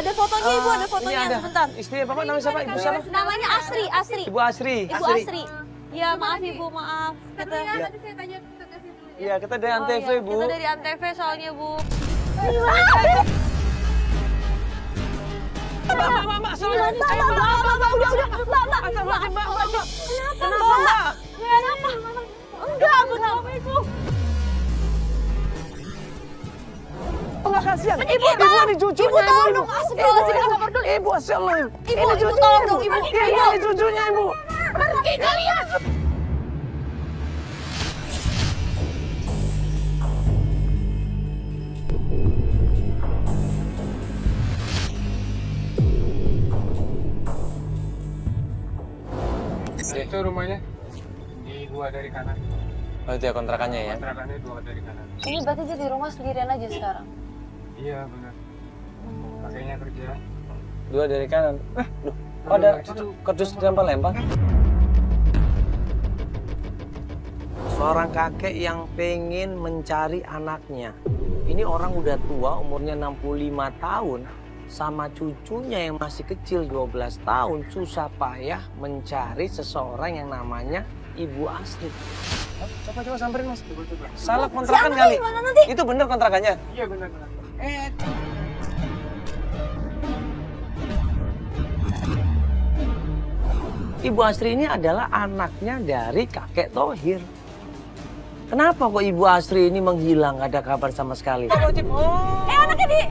Ada fotonya Ibu, ada fotonya. Ini ada. Sebentar. Istri Bapak namanya siapa? Ibu siapa? Namanya Asri. Ibu Asri. Ibu Asri. Ya maaf Ibu, maaf. Kita Tadi saya tanya tugasnya dulu ya. Iya, kita dari Antv, Bu. Kita dari Antv soalnya Bu. Mbak, soalnya ini saya Mbak. Enggak, kenapa Ibu? Enggak kasihan. Ibu, ini cucunya. Ibu tolong dong, astagfirullahaladzim, enggak peduli. Ibu, Masya Allah. Ibu, Ini Ibu cucunya, tolong dong, Ibu. Ini cucunya, Ibu. Pergi kalian. Itu rumahnya di 2 dari kanan. Oh, itu ya kontrakannya ya? Kontrakannya 2 dari kanan. Ini berarti dia di rumah sendirian aja sekarang. Iya benar. Kakeknya kerja. 2 dari kanan. Loh, kok ada kardus dilempar-lempar? Seorang kakek yang pengen mencari anaknya. Ini orang udah tua, umurnya 65 tahun. Sama cucunya yang masih kecil 12 tahun. Susah payah mencari seseorang yang namanya Ibu Asri. Coba samperin Mas. Coba. Salah kontrakan kali. Itu bener kontrakannya? Iya benar. Ibu Asri ini adalah anaknya dari kakek Thohir. Kenapa kok Ibu Asri ini menghilang, gak ada kabar sama sekali? Anaknya di...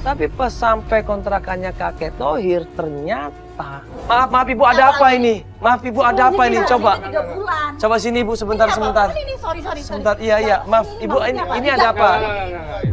Tapi pas sampai kontrakannya kakek Thohir, ternyata... Maaf Ibu, ada apa ini? Maaf Ibu, ada apa ini? Coba. Coba sini Ibu, sebentar. Sorry. Sebentar, iya. Maaf Ibu, ini ada apa?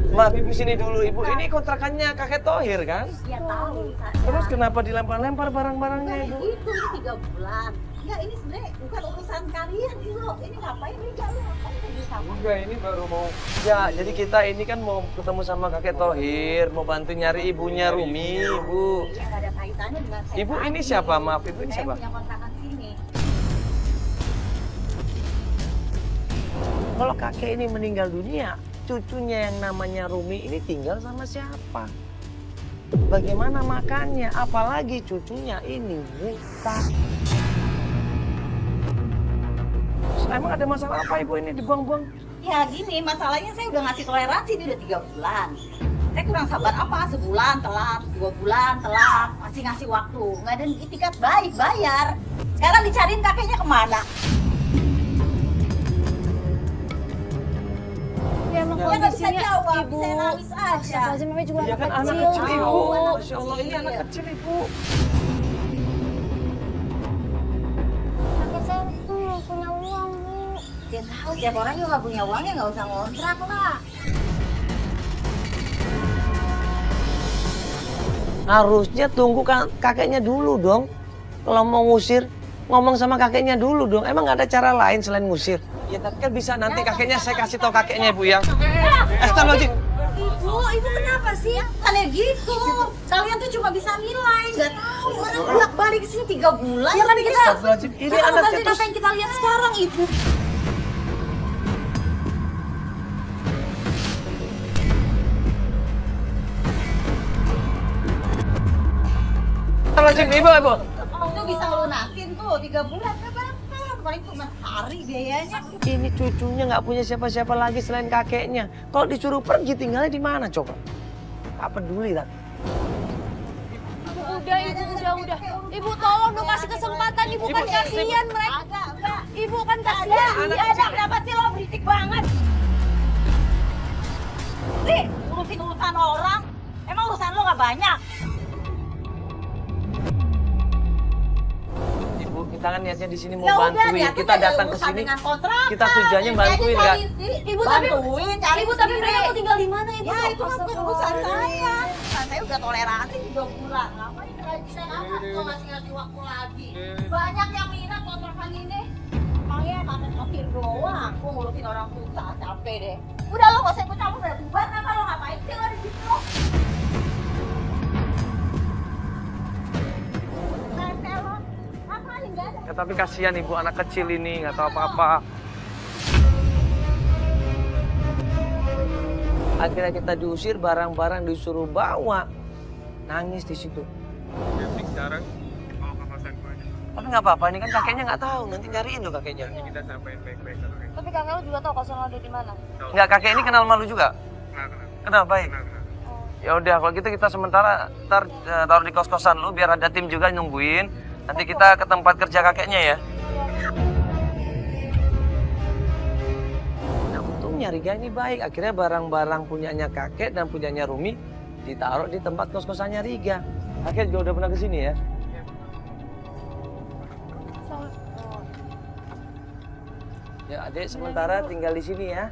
Maaf Ibu, sini dulu Ibu. Ini kontrakannya kakek Thohir kan? Ya tahu. Terus kenapa dilempar-lempar barang-barangnya Ibu? Itu 3 bulan. Enggak, ini sebenarnya bukan urusan kalian ini loh. Ini ngapain ini lu ngapain di sama? Enggak, ini baru mau. Ya, jadi kita ini kan mau ketemu sama kakek Thohir, mau bantu nyari ibunya Rumi, Ibu. Ya enggak ada kaitannya dengan saya. Ibu ini siapa? Maaf, Ibu ini Saya siapa? punya kontrakan sini. Kalau kakek ini meninggal dunia, cucunya yang namanya Rumi ini tinggal sama siapa? Bagaimana makannya? Apalagi cucunya ini buta. Emang ada masalah apa Ibu ini dibuang-buang? Ya gini, masalahnya saya udah ngasih toleransi ini udah 3 bulan. Saya kurang sabar apa? Sebulan telat, 2 bulan telat, masih ngasih waktu. Nggak ada itikat baik, bayar. Sekarang dicariin kakeknya kemana? Ya emang Ya nggak bisa kondisinya jawab, Ibu. saya nangis aja. Astagfirullahaladzim, namanya juga Iya kan anak kecil. kecil Ibu. Anak Masya Allah, ini anak kecil Ibu. Kakek saya itu nggak punya uang, Bu. Dia tahu tiap orang juga nggak punya uangnya, nggak usah ngontrak lah. Harusnya tunggu kakeknya dulu dong. Kalau mau ngusir, ngomong sama kakeknya dulu dong. Emang nggak ada cara lain selain ngusir? Ya tapi kan bisa nanti kakeknya saya kasih tahu kakeknya Ibu ya. Astagfirullahaladzim. Ibu kenapa sih? Aneh gitu. Kalian tuh cuma bisa nilai, nggak tahu. Mana bolak balik ke sini 3 bulan. Ya kan kita. Astagfirullahaladzim. Ini Kita anaknya ngebantuin terus. apa yang kita lihat sekarang, Ibu. Astagfirullahaladzim, Ibu. Kamu tuh bisa ngelunasin tuh 3 bulan. Nggak apa-apa. Paling cuma hari biayanya. Ini cucunya nggak punya siapa-siapa lagi selain kakeknya. Kalau disuruh pergi tinggalnya di mana coba? Nggak peduli tak? Udah. Ibu tolong dong kasih kesempatan. Ibu kan kasihan mereka. Ibu kan kasihan. Ada kenapa sih lo berisik banget? Nih, urusin urusan orang. Emang urusan lo nggak banyak? Ibu, kita kan niatnya di sini mau Ya udah, bantuin. niatnya Kita ya datang ke urusan sini. dengan kontrak. Kita tujuannya bantuin nggak? Ibu tapi Cari Ibu tapi sendiri. mereka mau tinggal di mana Ibu? Ya itu kan bukan urusan saya. Saya udah toleransi 2 bulan. Ngapain bisa amat lo ngasih waktu lagi? Banyak yang minat kontrakan ini. Makanya kakek sopir doang. Gue ngurusin orang susah, capek deh. Udah lo gak usah ikut campur, udah bubar apa lo ngapain sih lo di situ? Tempel lo. Ngapain gak ada? Ya, tapi kasihan Ibu anak kecil ini nggak tahu apa-apa. Akhirnya kita diusir, barang-barang disuruh bawa. Nangis di situ. Jadi sekarang bawa ke kosanku aja. Tapi nggak apa-apa, ini kan kakeknya nggak tahu. Nanti nyariin loh kakeknya. Nanti kita sampein baik-baik kalau kayak. Tapi kakek lu juga tahu kosan lo ada di mana? Nggak, kakek ini kenal malu juga? Kenal. Kenal, baik. Kenal. Ya udah, kalau gitu kita sementara taruh di kos-kosan lu biar ada tim juga nungguin. Nanti kita ke tempat kerja kakeknya ya. Nah, untungnya Riga ini baik. Akhirnya barang-barang punyanya kakek dan punyanya Rumi ditaruh di tempat kos-kosannya Riga. Kakek juga udah pernah ke sini ya? Ya, Adik sementara tinggal di sini ya.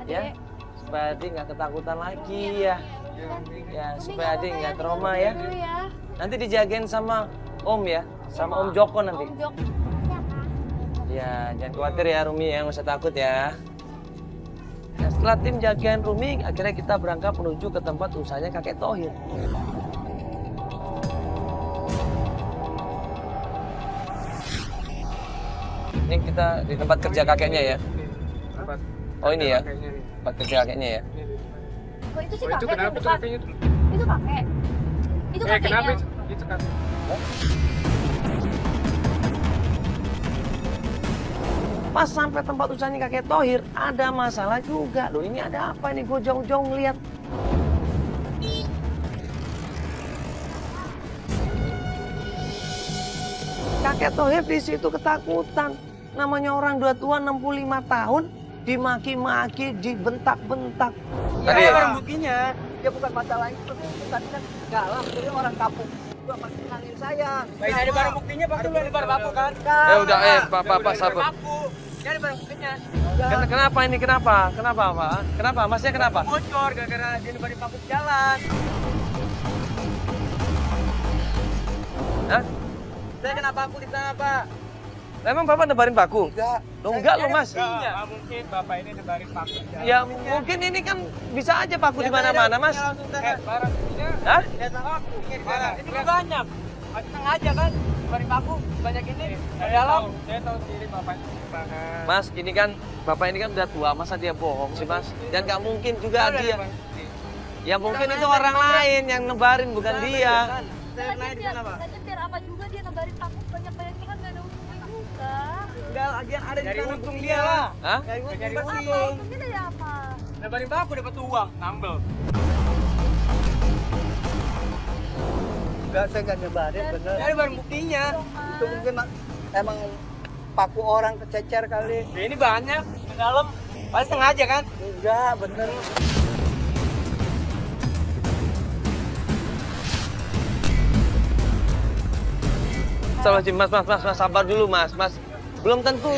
Ya, supaya Adik nggak ketakutan lagi ya. Ya, supaya Adik nggak trauma ya. Nanti dijagain sama Om ya, sama Om Joko nanti. Om Jok. Ya, jangan khawatir ya Rumi ya, nggak usah takut ya. Nah, setelah tim jagain Rumi, akhirnya kita berangkat menuju ke tempat usahanya kakek Thohir. Ini kita di tempat kerja kakeknya ya. Tempat. Oh ini ya, Kakeknya nih. tempat kerja kakeknya ya. Oh, itu sih Oh, itu kakek kenapa tuh tuh depan. kakeknya tuh? Itu kakek. Itu kakeknya. Kenapa itu? Itu kan. Pas sampai tempat usahanya kakek Thohir, ada masalah juga. Loh, ini ada apa nih? Gue jauh-jauh ngeliat. Kakek Thohir di situ ketakutan. Namanya orang udah tua 65 tahun, dimaki-maki, dibentak-bentak. Tadi barang buktinya, dia bukan masalah itu. Tadi kan galam, jadi orang kampung. Gua pasti kenalin saya. Baik, ada barang buktinya, pasti lu ada barang baku kan? Ya udah, Pak sabar. Baku. Dia ada barang buktinya. Kenapa ini? Kenapa? Kenapa, Pak? Kenapa? Masnya kenapa? Bocor gara-gara dia nebarin paku di jalan. Hah? Saya kena paku di sana, Pak. Emang Bapak nebarin paku? Enggak. Loh, enggak loh, Mas. Nggak mungkin bapak ini nebarin paku. Ya mungkin ini kan bisa aja paku di mana-mana, Mas. Barang buktinya. Hah? Lihat paku. Mana? Ini kan banyak. Masih sengaja kan? Nebarin paku banyak ini. Di dalam. Saya tahu sendiri bapak itu simpangan. Mas, ini kan Bapak ini kan udah tua, masa dia bohong sih, Mas? Dan nggak mungkin juga dia. Ya mungkin itu orang lain yang nebarin, bukan dia. Saya naik di sana, Pak. Biar apa juga dia nebarin paku banyak-banyak itu kan gak ada untungnya juga. Enggak, lagian ada di Nyari sana untung buktinya. dia lah. Hah? Nyari untung Nyari pasti. Apa untungnya dari apa? Nebarin paku dapat uang. Nambel. Enggak, saya enggak nebarin, bener. Ada barang buktinya. Itu mungkin emang paku orang kececer kali. Ya, ini banyak di dalam. Pasti sengaja kan? Enggak, bener. Mas, sabar dulu, Mas. Belum tentu.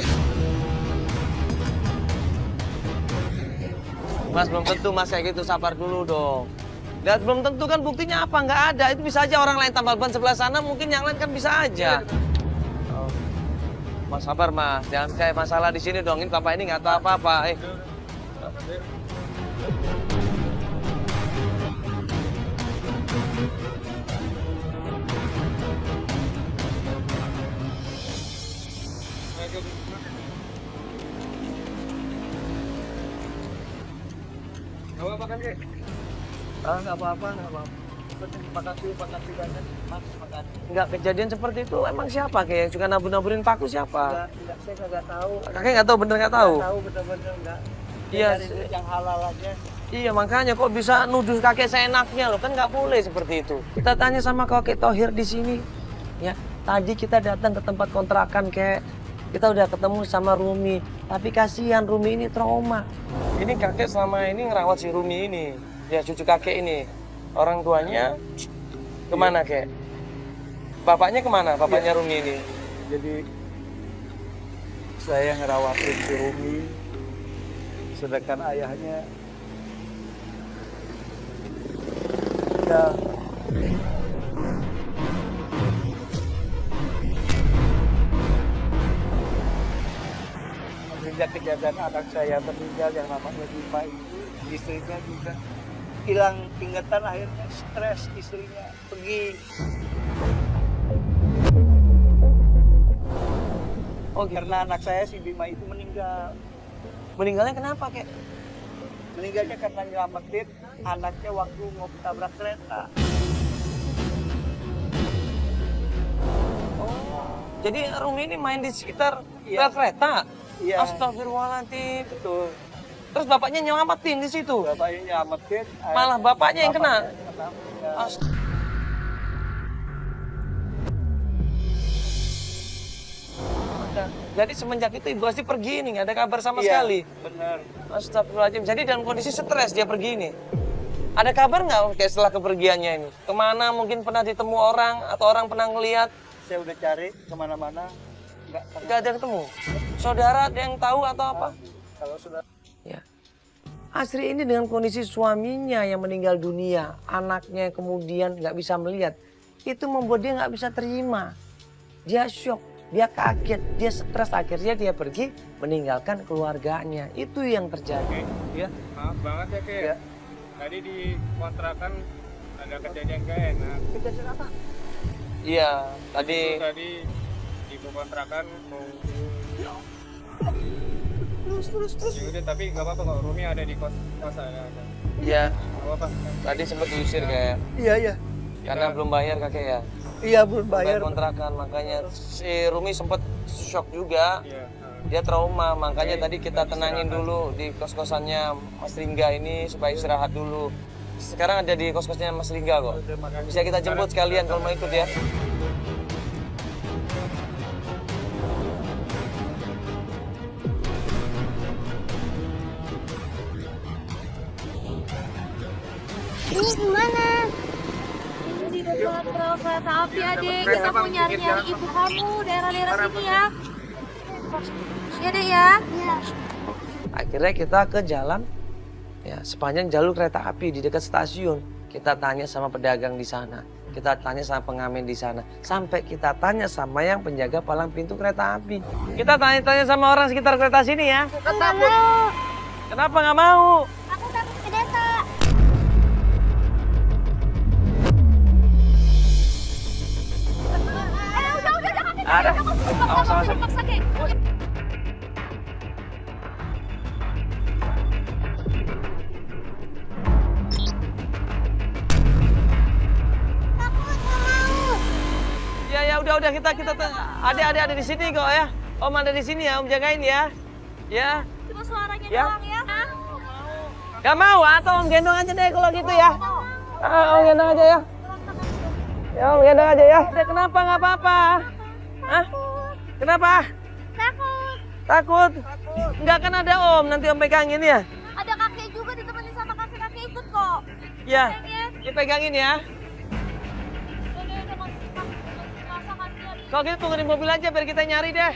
Mas, belum tentu, Mas, kayak gitu. Sabar dulu dong. Dan belum tentu kan buktinya apa, nggak ada. Itu bisa aja orang lain tambal ban sebelah sana, mungkin yang lain kan bisa aja. Oh. Mas, sabar, Mas. Jangan kayak masalah di sini dong. Ini Bapak ini nggak tahu apa-apa. Gak apa-apa kan, Kek? Enggak apa-apa. Terima kasih banyak. Mas, terima kasih. Nggak kejadian seperti itu. Emang siapa kayak yang suka nabur-naburin paku siapa? Enggak, saya kagak tahu. Kakek nggak tahu, bener nggak tahu? Nggak tahu bener-bener enggak. Iya, Cari duit yang halal aja. Iya, makanya kok bisa nuduh kakek seenaknya loh, kan nggak boleh seperti itu. Kita tanya sama kakek Thohir di sini. Ya, tadi kita datang ke tempat kontrakan, Kek. Kita udah ketemu sama Rumi, tapi kasihan Rumi ini trauma. Ini kakek selama ini ngerawat si Rumi ini. Ya, cucu kakek ini. Orang tuanya kemana, Kek? Bapaknya kemana? Bapaknya Rumi ini? Jadi saya ngerawatin si Rumi, sedangkan ayahnya ya sejak kejadian anak saya meninggal yang namanya Bima itu, istrinya juga hilang ingatan, akhirnya stres, istrinya pergi. Oh, gitu. Karena anak saya si Bima itu meninggal. Meninggalnya kenapa, Kek? Meninggalnya karena nyelamatin anaknya waktu mau tabrak kereta. Jadi Rumi ini main di sekitar Iya. rel kereta? Iya. Astagfirullahaladzim. Betul. Terus bapaknya nyelamatin di situ? Bapaknya nyelamatin. Malah bapaknya yang kena? Bapaknya kena. Ya. Ast- Jadi semenjak itu Ibu Asti pergi nih, nggak ada kabar sama Iya, sekali? benar. Astagfirullahaladzim. Jadi dalam kondisi stres dia pergi nih. Ada kabar nggak kayak setelah kepergiannya ini? Kemana mungkin pernah ditemu orang atau orang pernah ngelihat? Saya udah cari kemana-mana, Nggak ada ketemu. Saudara ada yang tahu atau apa? kalau sudah Ya. Asri ini dengan kondisi suaminya yang meninggal dunia, anaknya kemudian nggak bisa melihat, itu membuat dia nggak bisa terima. Dia shock, dia kaget, dia stres, akhirnya dia pergi meninggalkan keluarganya. Itu yang terjadi. ya. Maaf banget ya, Kek. Ya. Tadi di kontrakan ada kejadian gak enak. Kejadian apa? Iya, tadi Tadi ibu kontrakan mau Terus. ya udah, tapi gak apa-apa kok. Rumi ada di kosan. Ada. ya Gak apa-apa. tadi sempat diusir kayak Iya. karena belum bayar kakek ya. Iya, belum Bayar bayar. kontrakan, makanya si Rumi sempat shock juga. Iya. Dia trauma, makanya tadi kita tenangin dulu di kos-kosannya Mas Ringga ini supaya istirahat dulu. Sekarang ada di kos-kosnya Mas Ringga kok. Bisa kita jemput sekalian kalau mau ikut ya. Ini gimana? Ini di depan rel kereta api, Adik. Kita mau nyari-nyari ibu kamu daerah-daerah sini ya. Iya, Dek ya. Iya. Akhirnya kita ke jalan ya sepanjang jalur kereta api di dekat stasiun. Kita tanya sama pedagang di sana. Kita tanya sama pengamen di sana. Sampai kita tanya sama yang penjaga palang pintu kereta api. Kita tanya-tanya sama orang sekitar kereta sini ya. Aku nggak mau. Kenapa nggak mau? Aku takut ke desa. Udah, kakek. Ada. Paksa, paksa, Kek. Ya udah kita ada di sini kok ya. Om ada di sini ya, Om jagain ya. Ya. Cuma suaranya Ya. doang ya. Gak mau atau Om gendong aja deh kalau gitu ya. Om gendong aja ya. Ya Om gendong aja ya. Udah kenapa nggak apa-apa? Hah? Kenapa? Takut. Takut? Nggak kan ada Om, nanti Om pegangin ya. Ada kakek juga ditemenin sama kakek-kakek ikut kok. Ya, Ya. dipegangin ya. Udah, masakan dia. Kalau gitu tunggu di mobil aja biar kita nyari deh.